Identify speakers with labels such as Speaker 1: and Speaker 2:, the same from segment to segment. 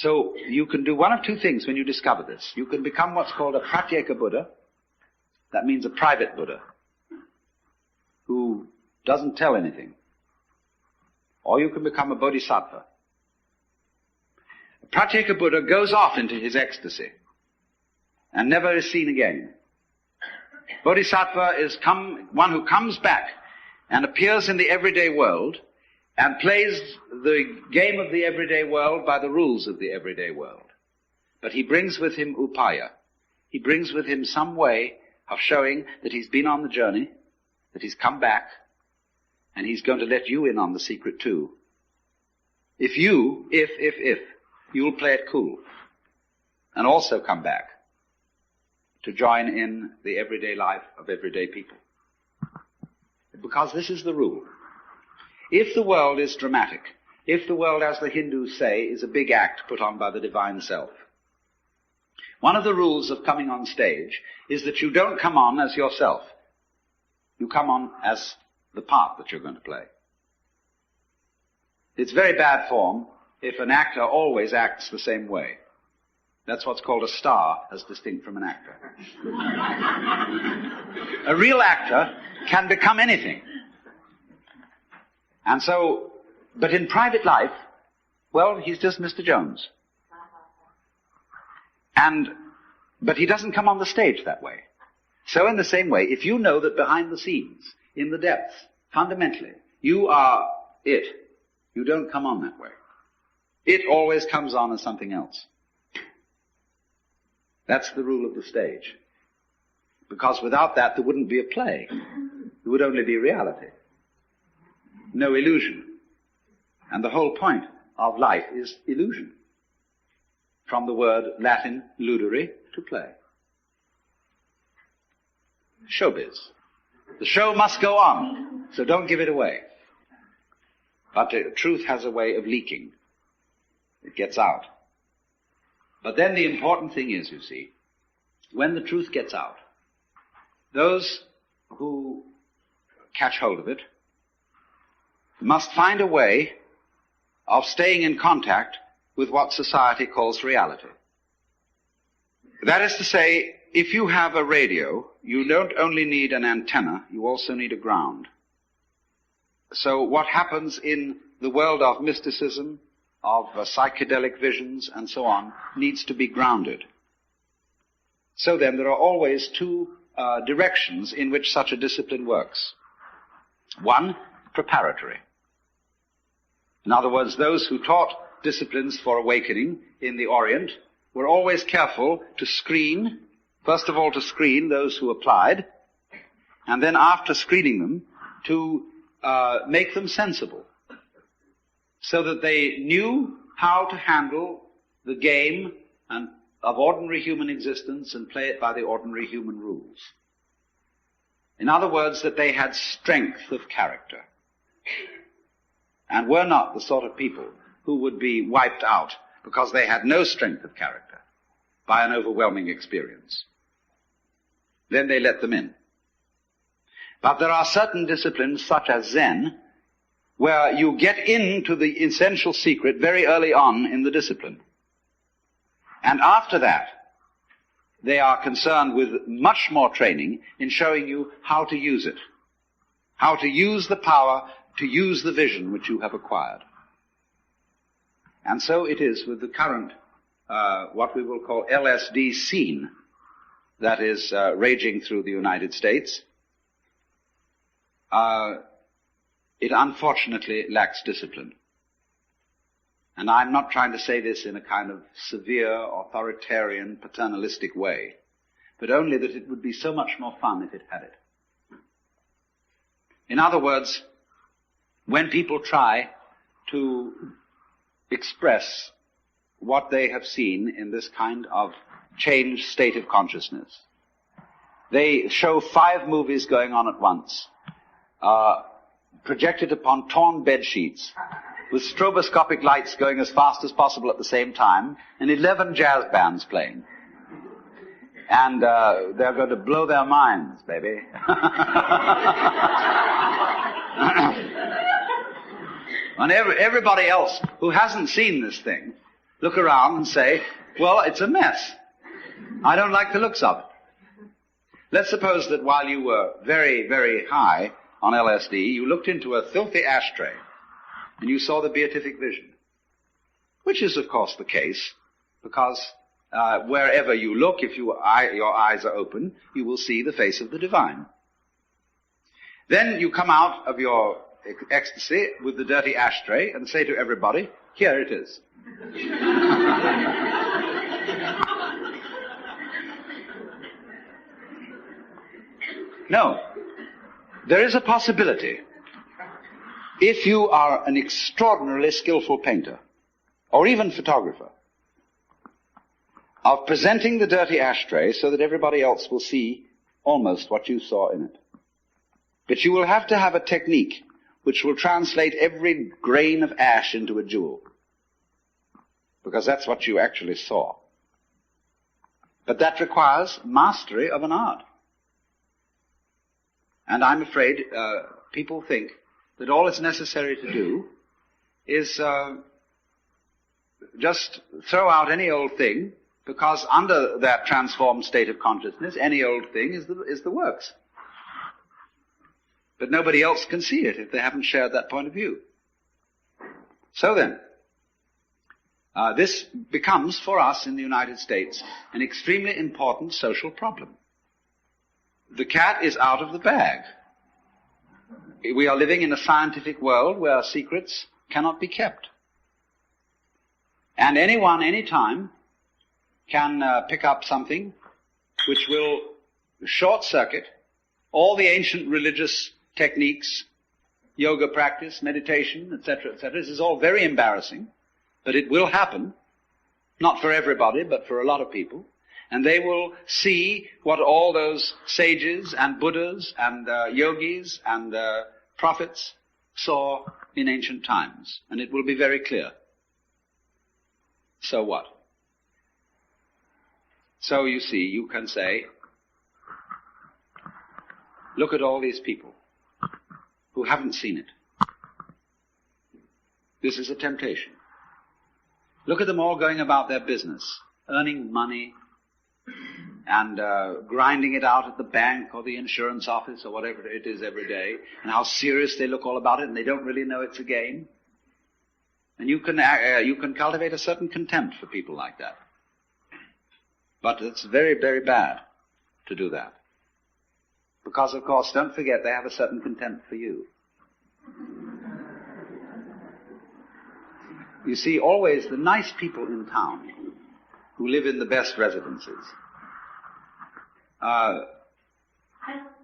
Speaker 1: So you can do one of two things when you discover this. You can become what's called a pratyeka Buddha. That means a private Buddha who doesn't tell anything. Or you can become a bodhisattva. A pratyeka Buddha goes off into his ecstasy and never is seen again. Bodhisattva is one who comes back and appears in the everyday world and plays the game of the everyday world by the rules of the everyday world. But he brings with him upaya. He brings with him some way of showing that he's been on the journey, that he's come back, and he's going to let you in on the secret too. If you'll play it cool and also come back to join in the everyday life of everyday people. Because this is the rule. If the world is dramatic, if the world, as the Hindus say, is a big act put on by the divine self, one of the rules of coming on stage is that you don't come on as yourself. You come on as the part that you're going to play. It's very bad form if an actor always acts the same way. That's what's called a star, as distinct from an actor. A real actor can become anything. And so, but in private life, well, he's just Mr. Jones. But he doesn't come on the stage that way. So in the same way, if you know that behind the scenes, in the depths, fundamentally, you are it, you don't come on that way. It always comes on as something else. That's the rule of the stage. Because without that, there wouldn't be a play. There would only be reality. No illusion. And the whole point of life is illusion. From the word Latin ludere, to play. Showbiz. The show must go on, so don't give it away. But the truth has a way of leaking. It gets out. But then the important thing is, you see, when the truth gets out, those who catch hold of it must find a way of staying in contact with what society calls reality. That is to say, if you have a radio, you don't only need an antenna, you also need a ground. So what happens in the world of mysticism, of psychedelic visions, and so on, needs to be grounded. So then there are always two directions in which such a discipline works. One, preparatory. In other words, those who taught disciplines for awakening in the Orient were always careful to screen, first of all to screen those who applied, and then after screening them, to make them sensible, so that they knew how to handle the game of ordinary human existence and play it by the ordinary human rules. In other words, that they had strength of character, and were not the sort of people who would be wiped out because they had no strength of character by an overwhelming experience. Then they let them in. But there are certain disciplines, such as Zen, where you get into the essential secret very early on in the discipline. And after that, they are concerned with much more training in showing you how to use it, how to use the power, to use the vision which you have acquired. And so it is with the current, what we will call LSD scene that is raging through the United States. It unfortunately lacks discipline. And I'm not trying to say this in a kind of severe, authoritarian, paternalistic way, but only that it would be so much more fun if it had it. In other words, when people try to express what they have seen in this kind of changed state of consciousness, they show 5 movies going on at once, projected upon torn bed sheets, with stroboscopic lights going as fast as possible at the same time, and 11 jazz bands playing. And they're going to blow their minds, baby. And everybody else who hasn't seen this thing, look around and say, well, it's a mess. I don't like the looks of it. Let's suppose that while you were very, very high on LSD, you looked into a filthy ashtray and you saw the beatific vision, which is, of course, the case, because wherever you look, if your eyes are open, you will see the face of the divine. Then you come out of your ecstasy with the dirty ashtray and say to everybody, here it is. No. There is a possibility, if you are an extraordinarily skillful painter, or even photographer, of presenting the dirty ashtray so that everybody else will see almost what you saw in it. But you will have to have a technique which will translate every grain of ash into a jewel, because that's what you actually saw. But that requires mastery of an art. And I'm afraid people think that all it's necessary to do is just throw out any old thing, because under that transformed state of consciousness, any old thing is the works. But nobody else can see it if they haven't shared that point of view. So then, this becomes for us in the United States an extremely important social problem. The cat is out of the bag. We are living in a scientific world where secrets cannot be kept. And anyone, anytime, can pick up something which will short-circuit all the ancient religious techniques, yoga practice, meditation, etc., etc. This is all very embarrassing, but it will happen, not for everybody, but for a lot of people. And they will see what all those sages and Buddhas and yogis and prophets saw in ancient times. And it will be very clear. So what? So you see, you can say, look at all these people who haven't seen it. This is a temptation. Look at them all going about their business, earning money, and grinding it out at the bank or the insurance office or whatever it is every day, and how serious they look all about it, and they don't really know it's a game. And you can cultivate a certain contempt for people like that. But it's very, very bad to do that. Because, of course, don't forget, they have a certain contempt for you. You see, always the nice people in town who live in the best residences,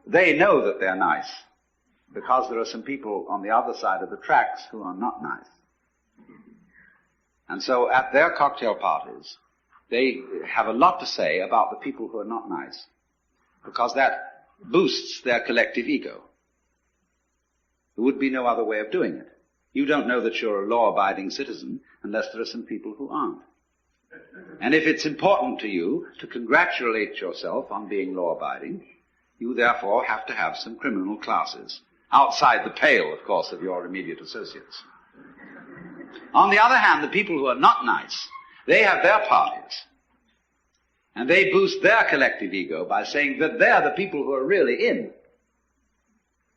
Speaker 1: they know that they're nice, because there are some people on the other side of the tracks who are not nice. And so at their cocktail parties, they have a lot to say about the people who are not nice, because that boosts their collective ego. There would be no other way of doing it. You don't know that you're a law-abiding citizen unless there are some people who aren't. And if it's important to you to congratulate yourself on being law-abiding, you therefore have to have some criminal classes, outside the pale, of course, of your immediate associates. On the other hand, the people who are not nice, they have their parties. And they boost their collective ego by saying that they're the people who are really in.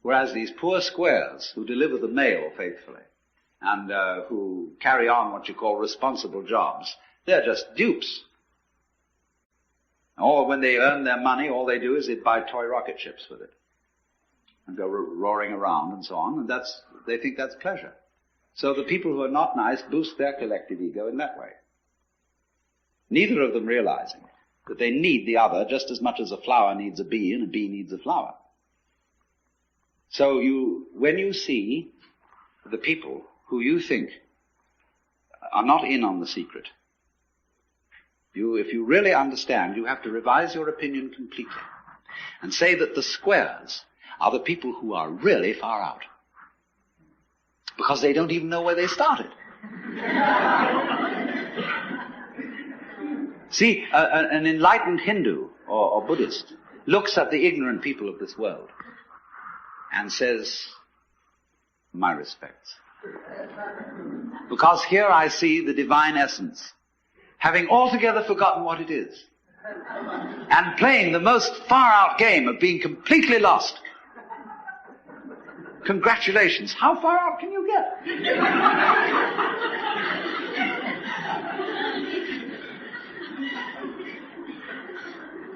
Speaker 1: Whereas these poor squares who deliver the mail faithfully and who carry on what you call responsible jobs, they're just dupes. Or when they earn their money, all they do is they buy toy rocket ships with it and go roaring around and so on, and they think that's pleasure. So the people who are not nice boost their collective ego in that way. Neither of them realizing that they need the other just as much as a flower needs a bee and a bee needs a flower. So when you see the people who you think are not in on the secret, if you really understand, you have to revise your opinion completely and say that the squares are the people who are really far out, because they don't even know where they started. See, an enlightened Hindu or Buddhist looks at the ignorant people of this world and says, my respects. Because here I see the divine essence having altogether forgotten what it is, and playing the most far-out game of being completely lost. Congratulations. How far out can you get?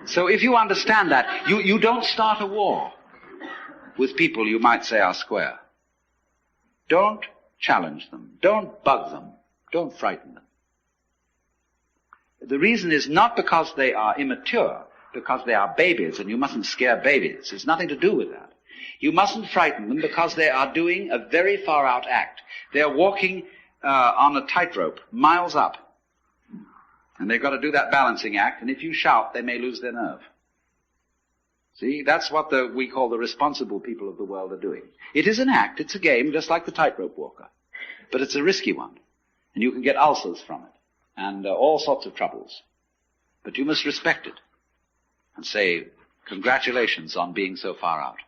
Speaker 1: So if you understand that, you don't start a war with people you might say are square. Don't challenge them. Don't bug them. Don't frighten them. The reason is not because they are immature, because they are babies, and you mustn't scare babies. It's nothing to do with that. You mustn't frighten them because they are doing a very far-out act. They are walking on a tightrope, miles up. And they've got to do that balancing act, and if you shout, they may lose their nerve. See, that's what we call the responsible people of the world are doing. It is an act, it's a game, just like the tightrope walker. But it's a risky one. And you can get ulcers from it, and all sorts of troubles. But you must respect it, and say, congratulations on being so far out.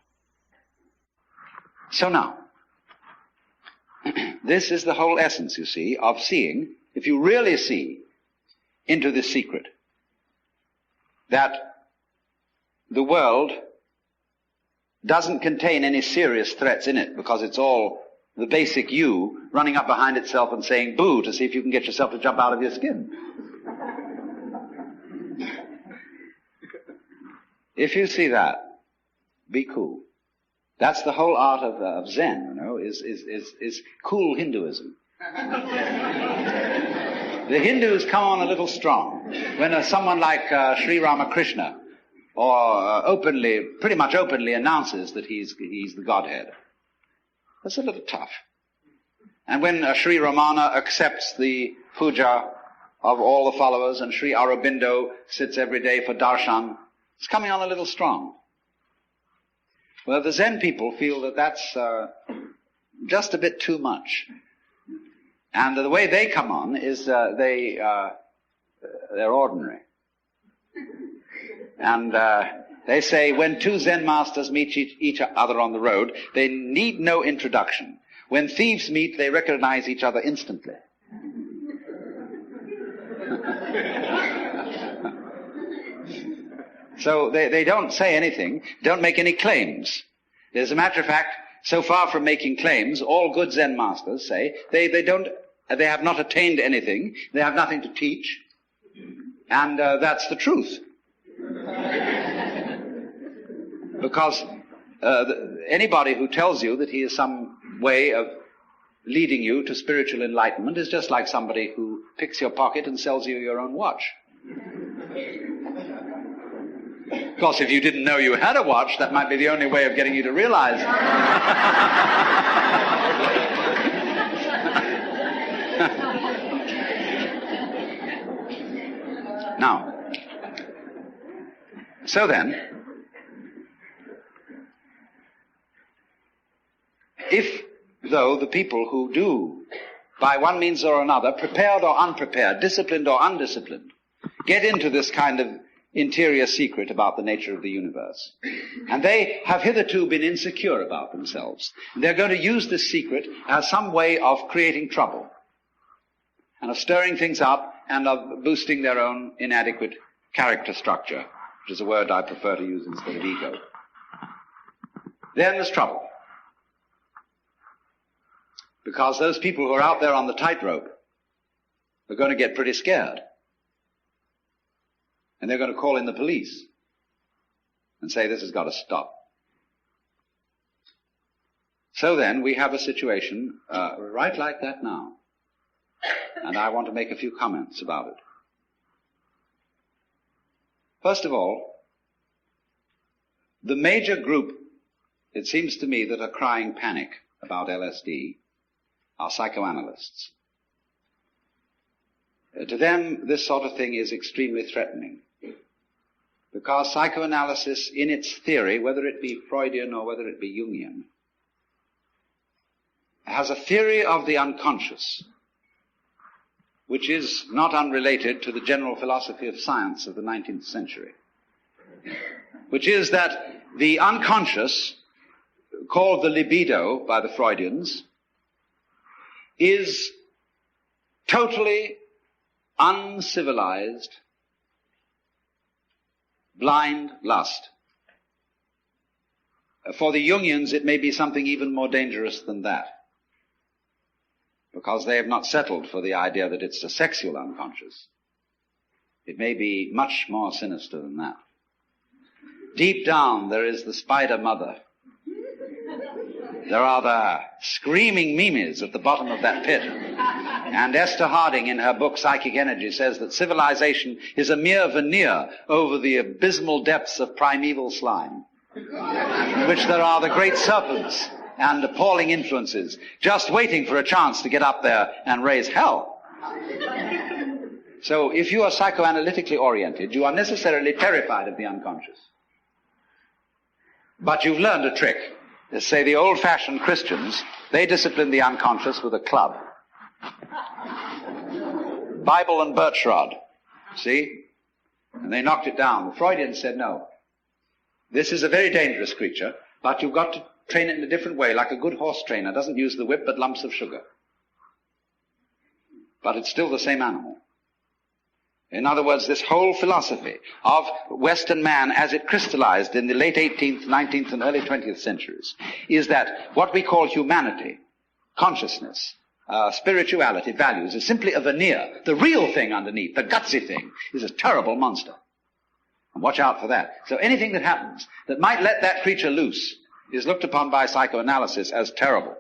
Speaker 1: So now, this is the whole essence, you see, of seeing, if you really see into this secret, that the world doesn't contain any serious threats in it, because it's all the basic you running up behind itself and saying boo to see if you can get yourself to jump out of your skin. If you see that, be cool. That's the whole art of Zen, you know, is cool Hinduism. The Hindus come on a little strong when someone like Sri Ramakrishna pretty much openly announces that he's the Godhead. That's a little tough. And when Sri Ramana accepts the puja of all the followers and Sri Aurobindo sits every day for darshan, it's coming on a little strong. Well, the Zen people feel that that's just a bit too much. And the way they come on is they're ordinary. And they say when two Zen masters meet each other on the road, they need no introduction. When thieves meet, they recognize each other instantly. So they don't say anything, don't make any claims. As a matter of fact, so far from making claims, all good Zen masters say they have not attained anything, they have nothing to teach, and that's the truth. Because anybody who tells you that he is some way of leading you to spiritual enlightenment is just like somebody who picks your pocket and sells you your own watch. Of course, if you didn't know you had a watch, that might be the only way of getting you to realize. Now, so then, if, though, the people who do, by one means or another, prepared or unprepared, disciplined or undisciplined, get into this kind of interior secret about the nature of the universe, and they have hitherto been insecure about themselves, they're going to use this secret as some way of creating trouble, and of stirring things up, and of boosting their own inadequate character structure, which is a word I prefer to use instead of ego. Then there's trouble. Because those people who are out there on the tightrope are going to get pretty scared. And they're going to call in the police and say this has got to stop. So then we have a situation right like that now. And I want to make a few comments about it. First of all, the major group, it seems to me, that are crying panic about LSD are psychoanalysts. To them, this sort of thing is extremely threatening. Because psychoanalysis, in its theory, whether it be Freudian or whether it be Jungian, has a theory of the unconscious, which is not unrelated to the general philosophy of science of the 19th century, which is that the unconscious, called the libido by the Freudians, is totally uncivilized, blind lust. For the Jungians, it may be something even more dangerous than that, because they have not settled for the idea that it's a sexual unconscious. It may be much more sinister than that. Deep down, there is the spider mother. There are the screaming mimes at the bottom of that pit. And Esther Harding, in her book Psychic Energy, says that civilization is a mere veneer over the abysmal depths of primeval slime, in which there are the great serpents and appalling influences just waiting for a chance to get up there and raise hell. So if you are psychoanalytically oriented, you are necessarily terrified of the unconscious. But you've learned a trick. Say the old-fashioned Christians, they discipline the unconscious with a club. Bible and birch rod. See? And they knocked it down. The Freudians said, no. This is a very dangerous creature, but you've got to train it in a different way, like a good horse trainer doesn't use the whip but lumps of sugar. But it's still the same animal. In other words, this whole philosophy of Western man as it crystallized in the late 18th, 19th, and early 20th centuries is that what we call humanity, consciousness, spirituality, values, is simply a veneer. The real thing underneath, the gutsy thing, is a terrible monster. And watch out for that. So anything that happens that might let that creature loose is looked upon by psychoanalysis as terrible.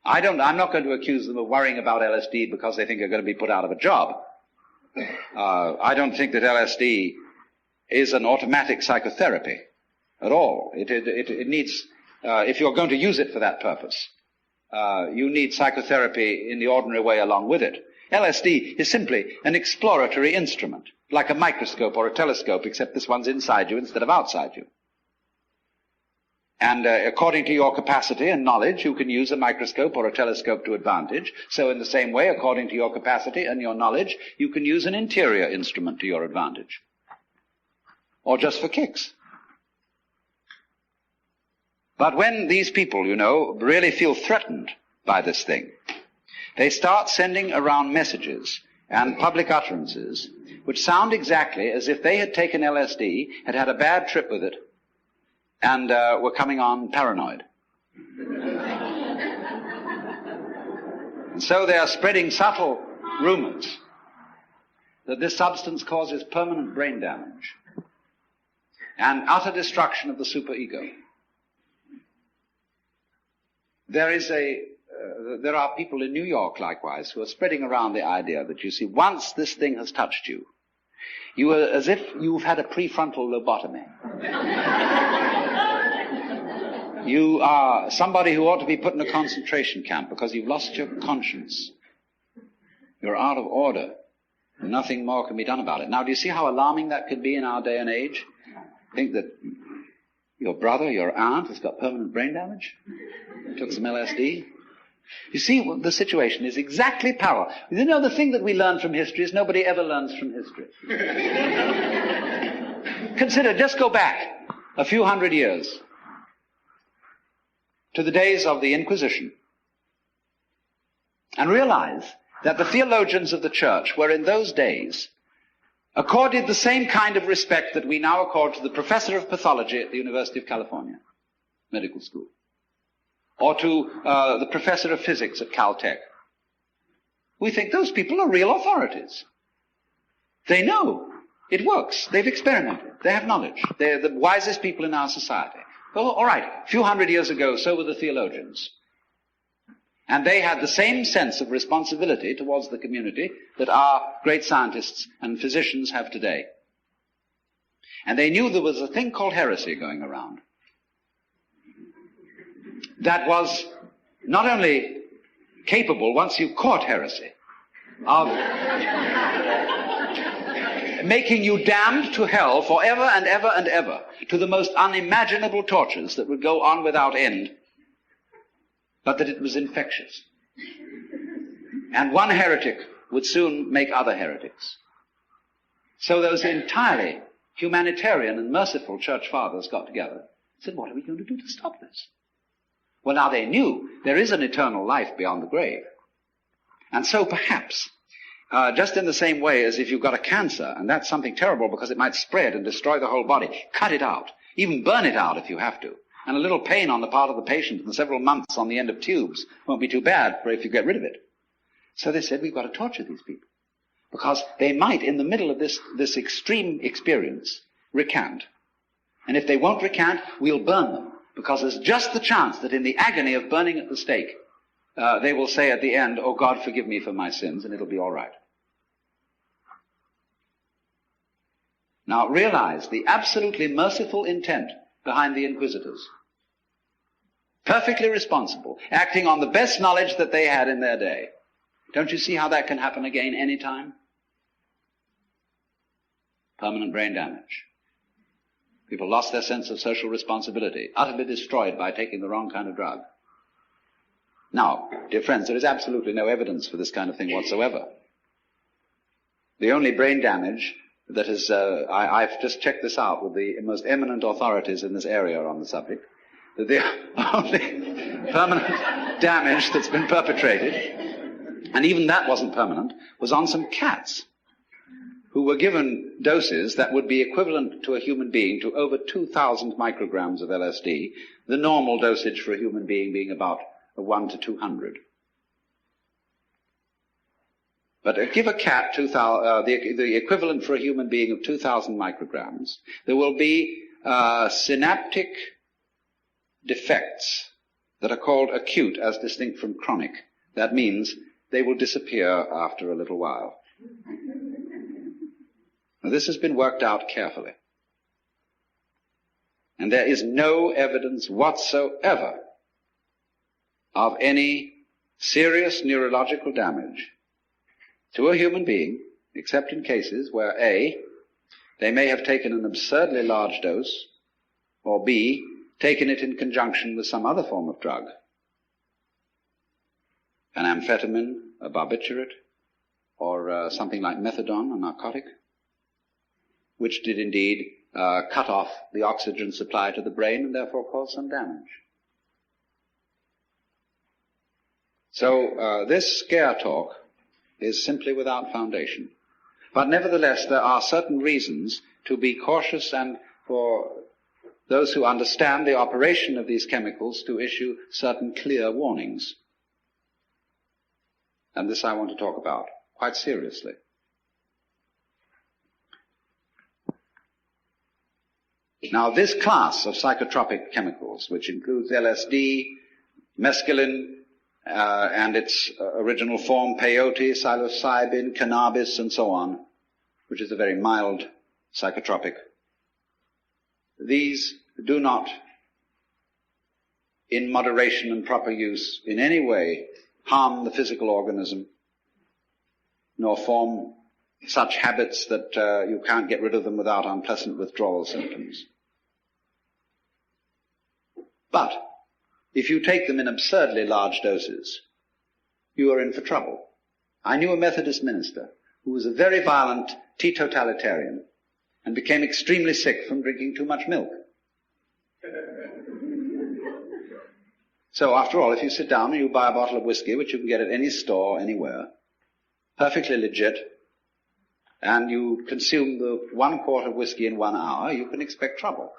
Speaker 1: I'm not going to accuse them of worrying about LSD because they think they're going to be put out of a job. I don't think that LSD is an automatic psychotherapy at all. It needs, if you're going to use it for that purpose, you need psychotherapy in the ordinary way along with it. LSD is simply an exploratory instrument, like a microscope or a telescope, except this one's inside you instead of outside you. And according to your capacity and knowledge, you can use a microscope or a telescope to advantage. So in the same way, according to your capacity and your knowledge, you can use an interior instrument to your advantage. Or just for kicks. But when these people, really feel threatened by this thing, they start sending around messages and public utterances which sound exactly as if they had taken LSD, had had a bad trip with it, and were coming on paranoid. And so they are spreading subtle rumors that this substance causes permanent brain damage and utter destruction of the superego. There are people in New York, likewise, who are spreading around the idea that, you see, once this thing has touched you, you are as if you've had a prefrontal lobotomy. You are somebody who ought to be put in a concentration camp because you've lost your conscience. You're out of order. And nothing more can be done about it. Now, do you see how alarming that could be in our day and age? Think that your brother, your aunt, has got permanent brain damage? Took some LSD? You see, the situation is exactly parallel. The thing that we learn from history is nobody ever learns from history. Consider, just go back a few hundred years to the days of the Inquisition and realize that the theologians of the church were in those days accorded the same kind of respect that we now accord to the professor of pathology at the University of California Medical School, or to the professor of physics at Caltech. We think those people are real authorities. They know it works. They've experimented. They have knowledge. They're the wisest people in our society. Well, all right, a few hundred years ago, so were the theologians. And they had the same sense of responsibility towards the community that our great scientists and physicians have today. And they knew there was a thing called heresy going around that was not only capable, once you caught heresy, of making you damned to hell forever and ever and ever, to the most unimaginable tortures that would go on without end, but that it was infectious. And one heretic would soon make other heretics. So those entirely humanitarian and merciful church fathers got together and said, what are we going to do to stop this? Well, now they knew there is an eternal life beyond the grave. And so perhaps Just in the same way as if you've got a cancer, and that's something terrible because it might spread and destroy the whole body. Cut it out. Even burn it out if you have to. And a little pain on the part of the patient and several months on the end of tubes won't be too bad for if you get rid of it. So they said, we've got to torture these people. Because they might, in the middle of this extreme experience, recant. And if they won't recant, we'll burn them. Because there's just the chance that in the agony of burning at the stake, they will say at the end, oh God, forgive me for my sins, and it'll be all right. Now realize the absolutely merciful intent behind the inquisitors. Perfectly responsible, acting on the best knowledge that they had in their day. Don't you see how that can happen again any time? Permanent brain damage. People lost their sense of social responsibility, utterly destroyed by taking the wrong kind of drug. Now, dear friends, there is absolutely no evidence for this kind of thing whatsoever. The only brain damage that is, I've just checked this out with the most eminent authorities in this area on the subject, that the only permanent damage that's been perpetrated, and even that wasn't permanent, was on some cats who were given doses that would be equivalent to a human being to over 2,000 micrograms of LSD, the normal dosage for a human being about 1 to 200. But give a cat the equivalent for a human being of 2,000 micrograms. There will be synaptic defects that are called acute as distinct from chronic. That means they will disappear after a little while. Now, this has been worked out carefully. And there is no evidence whatsoever of any serious neurological damage to a human being, except in cases where A, they may have taken an absurdly large dose, or B, taken it in conjunction with some other form of drug, an amphetamine, a barbiturate, or something like methadone, a narcotic, which did indeed cut off the oxygen supply to the brain and therefore cause some damage. So this scare talk is simply without foundation. But nevertheless, there are certain reasons to be cautious and for those who understand the operation of these chemicals to issue certain clear warnings. And this I want to talk about quite seriously. Now, this class of psychotropic chemicals, which includes LSD, mescaline, and its original form, peyote, psilocybin, cannabis, and so on, which is a very mild psychotropic. These do not, in moderation and proper use, in any way harm the physical organism, nor form such habits that you can't get rid of them without unpleasant withdrawal symptoms. But if you take them in absurdly large doses, you are in for trouble. I knew a Methodist minister who was a very violent teetotalitarian and became extremely sick from drinking too much milk. So after all, if you sit down and you buy a bottle of whiskey, which you can get at any store, anywhere, perfectly legit, and you consume the 1 quart of whiskey in 1 hour, you can expect trouble.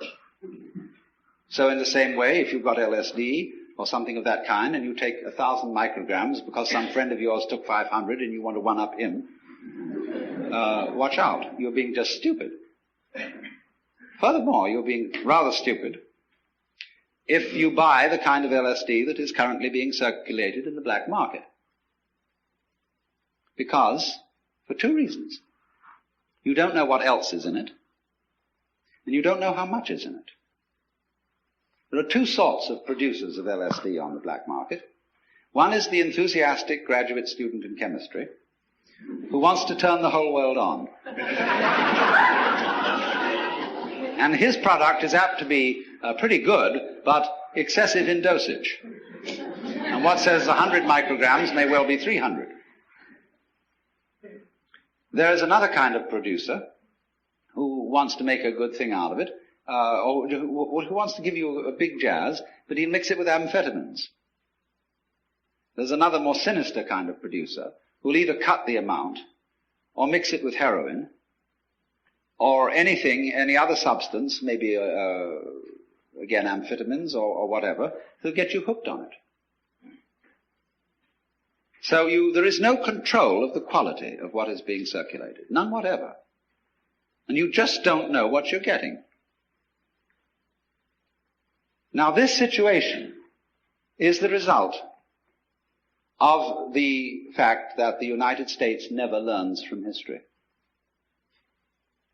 Speaker 1: So in the same way, if you've got LSD or something of that kind, and you take 1,000 micrograms because some friend of yours took 500 and you want to one-up him, watch out. You're being just stupid. Furthermore, you're being rather stupid if you buy the kind of LSD that is currently being circulated in the black market. Because, for 2 reasons. You don't know what else is in it, and you don't know how much is in it. There are 2 sorts of producers of LSD on the black market. One is the enthusiastic graduate student in chemistry who wants to turn the whole world on. And his product is apt to be pretty good, but excessive in dosage. And what says 100 micrograms may well be 300. There is another kind of producer who wants to make a good thing out of it, or who wants to give you a big jazz, but he'll mix it with amphetamines. There's another more sinister kind of producer who'll either cut the amount or mix it with heroin, or anything, any other substance, maybe, again, amphetamines or whatever, that'll get you hooked on it. So there is no control of the quality of what is being circulated. None whatever. And you just don't know what you're getting. Now, this situation is the result of the fact that the United States never learns from history.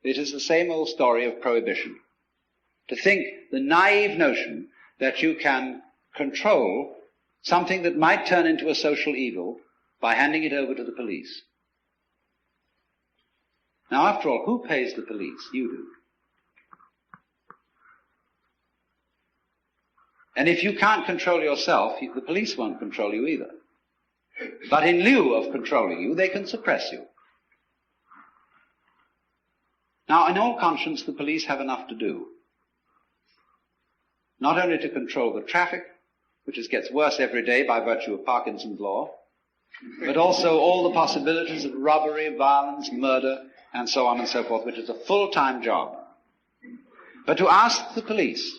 Speaker 1: It is the same old story of prohibition. To think the naive notion that you can control something that might turn into a social evil by handing it over to the police. Now, after all, who pays the police? You do. And if you can't control yourself, the police won't control you either. But in lieu of controlling you, they can suppress you. Now, in all conscience, the police have enough to do. Not only to control the traffic, which gets worse every day by virtue of Parkinson's law, but also all the possibilities of robbery, violence, murder, and so on and so forth, which is a full-time job. But to ask the police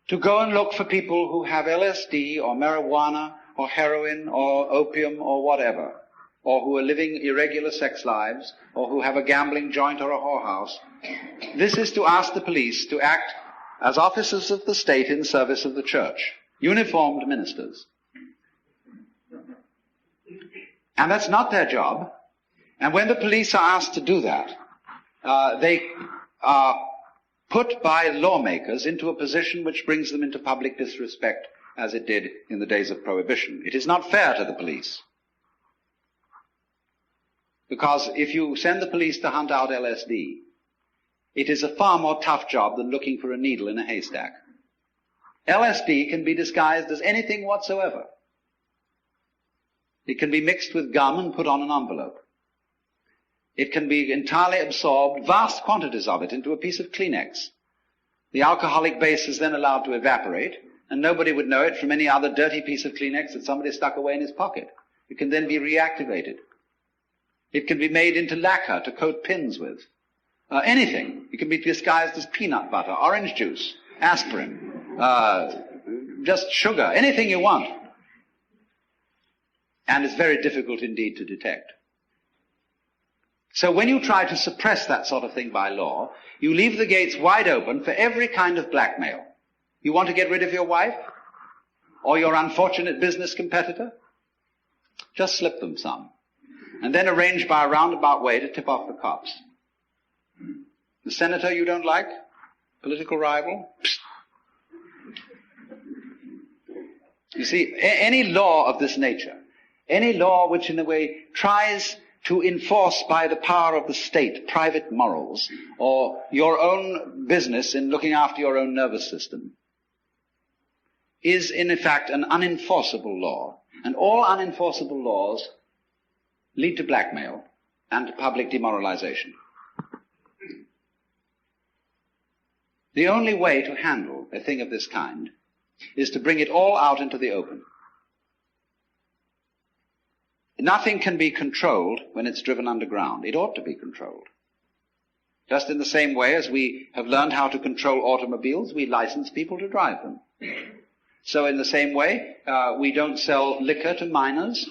Speaker 1: to go and look for people who have LSD or marijuana or heroin or opium or whatever, or who are living irregular sex lives, or who have a gambling joint or a whorehouse, this is to ask the police to act as officers of the state in service of the church, uniformed ministers. And that's not their job. And when the police are asked to do that, they are put by lawmakers into a position which brings them into public disrespect, as it did in the days of Prohibition. It is not fair to the police. Because if you send the police to hunt out LSD, it is a far more tough job than looking for a needle in a haystack. LSD can be disguised as anything whatsoever. It can be mixed with gum and put on an envelope. It can be entirely absorbed, vast quantities of it, into a piece of Kleenex. The alcoholic base is then allowed to evaporate, and nobody would know it from any other dirty piece of Kleenex that somebody stuck away in his pocket. It can then be reactivated. It can be made into lacquer to coat pins with. Anything. It can be disguised as peanut butter, orange juice, aspirin, just sugar, anything you want. And it's very difficult indeed to detect. So when you try to suppress that sort of thing by law, you leave the gates wide open for every kind of blackmail. You want to get rid of your wife? Or your unfortunate business competitor? Just slip them some. And then arrange by a roundabout way to tip off the cops. The senator you don't like? Political rival? Psst. You see, any law of this nature, any law which in a way tries to enforce by the power of the state private morals or your own business in looking after your own nervous system, is in fact an unenforceable law. And all unenforceable laws lead to blackmail and to public demoralization. The only way to handle a thing of this kind is to bring it all out into the open. Nothing can be controlled when it's driven underground. It ought to be controlled. Just in the same way as we have learned how to control automobiles, we license people to drive them. So in the same way, we don't sell liquor to minors.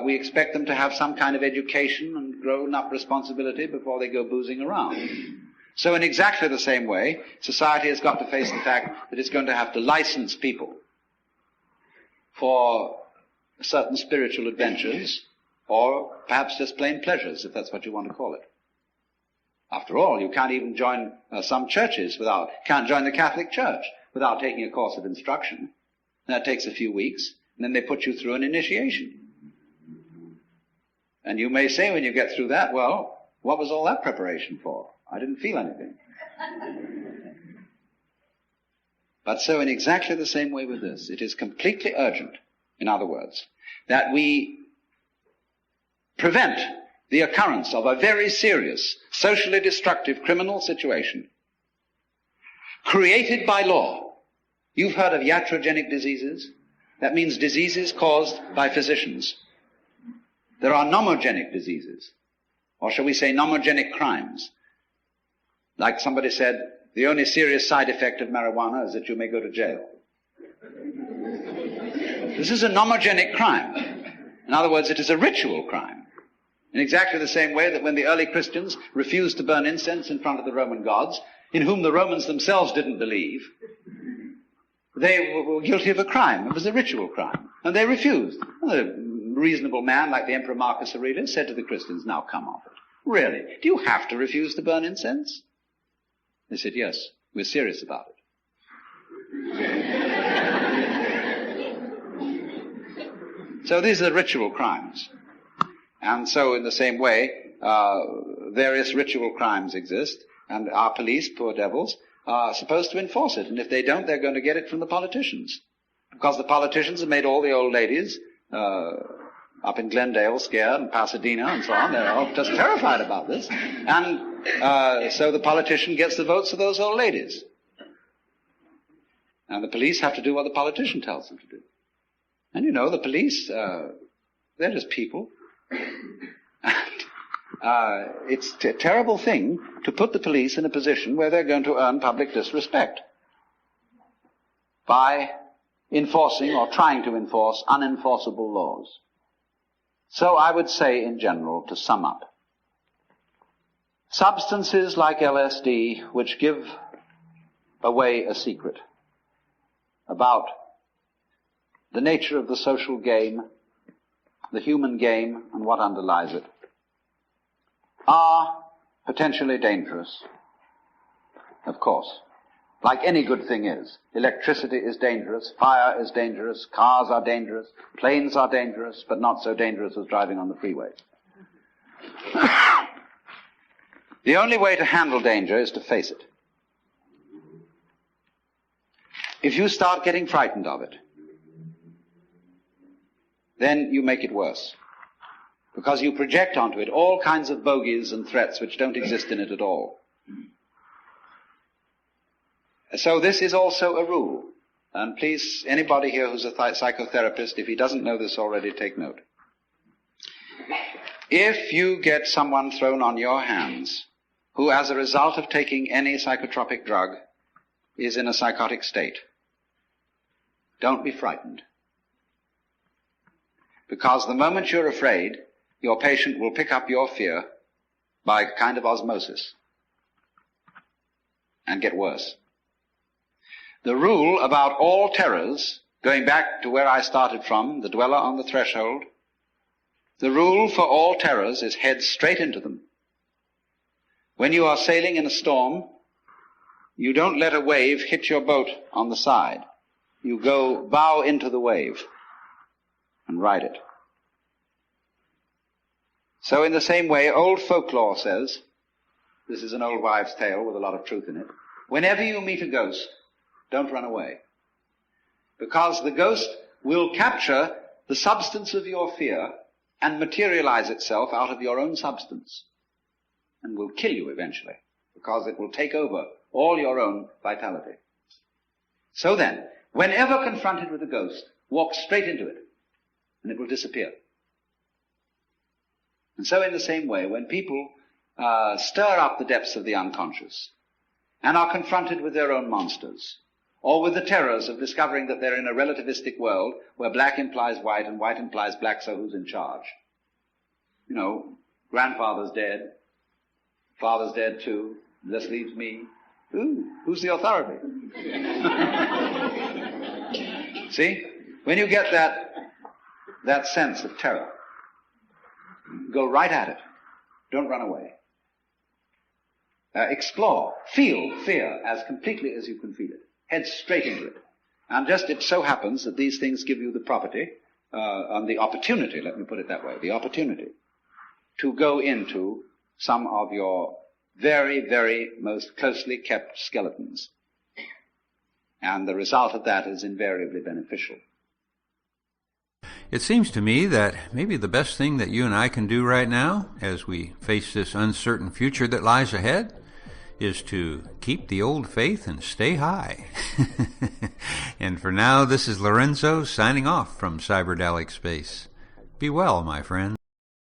Speaker 1: We expect them to have some kind of education and grown-up responsibility before they go boozing around. So in exactly the same way, society has got to face the fact that it's going to have to license people for certain spiritual adventures, or perhaps just plain pleasures, if that's what you want to call it. After all, you can't even join some churches can't join the Catholic Church without taking a course of instruction. That takes a few weeks, and then they put you through an initiation. And you may say when you get through that, well, what was all that preparation for? I didn't feel anything. But so in exactly the same way with this, it is completely urgent, in other words, that we prevent the occurrence of a very serious, socially destructive criminal situation created by law. You've heard of iatrogenic diseases? That means diseases caused by physicians. There are nomogenic diseases, or shall we say nomogenic crimes. Like somebody said, the only serious side effect of marijuana is that you may go to jail. This is a nomogenic crime. In other words, it is a ritual crime. In exactly the same way that when the early Christians refused to burn incense in front of the Roman gods, in whom the Romans themselves didn't believe, they were guilty of a crime. It was a ritual crime. And they refused. A reasonable man like the Emperor Marcus Aurelius said to the Christians, now come off it. Really? Do you have to refuse to burn incense? They said, yes, we're serious about it. So these are ritual crimes. And so in the same way, various ritual crimes exist, and our police, poor devils, are supposed to enforce it. And if they don't, they're going to get it from the politicians. Because the politicians have made all the old ladies up in Glendale scared, and Pasadena and so on. They're all just terrified about this. And so the politician gets the votes of those old ladies. And the police have to do what the politician tells them to do. And you know, the police, they're just people. And it's a terrible thing to put the police in a position where they're going to earn public disrespect by enforcing or trying to enforce unenforceable laws. So I would say in general, to sum up, substances like LSD which give away a secret about the nature of the social game, the human game, and what underlies it, are potentially dangerous, of course, like any good thing is. Electricity is dangerous, fire is dangerous, cars are dangerous, planes are dangerous, but not so dangerous as driving on the freeway. The only way to handle danger is to face it. If you start getting frightened of it, then you make it worse. Because you project onto it all kinds of bogies and threats which don't exist in it at all. So this is also a rule. And please, anybody here who's a psychotherapist, if he doesn't know this already, take note. If you get someone thrown on your hands who, as a result of taking any psychotropic drug, is in a psychotic state, don't be frightened. Because the moment you're afraid, your patient will pick up your fear by a kind of osmosis and get worse. The rule about all terrors, going back to where I started from, the dweller on the threshold, the rule for all terrors is head straight into them. When you are sailing in a storm, you don't let a wave hit your boat on the side. You go bow into the wave and ride it. So in the same way, old folklore says, this is an old wives' tale with a lot of truth in it, whenever you meet a ghost, don't run away. Because the ghost will capture the substance of your fear and materialize itself out of your own substance and will kill you eventually, because it will take over all your own vitality. So then, whenever confronted with a ghost, walk straight into it and it will disappear. And so in the same way, when people stir up the depths of the unconscious and are confronted with their own monsters, or with the terrors of discovering that they're in a relativistic world where black implies white and white implies black, so who's in charge? You know, grandfather's dead, father's dead too, this leaves me. Who's the authority? See? When you get that sense of terror, go right at it. Don't run away. Explore, feel fear as completely as you can feel it. Head straight into it. And just it so happens that these things give you the property, and the opportunity, let me put it that way, the opportunity to go into some of your very, very most closely kept skeletons. And the result of that is invariably beneficial.
Speaker 2: It seems to me that maybe the best thing that you and I can do right now, as we face this uncertain future that lies ahead, is to keep the old faith and stay high. And for now, this is Lorenzo signing off from Cyberdelic Space. Be well, my friends.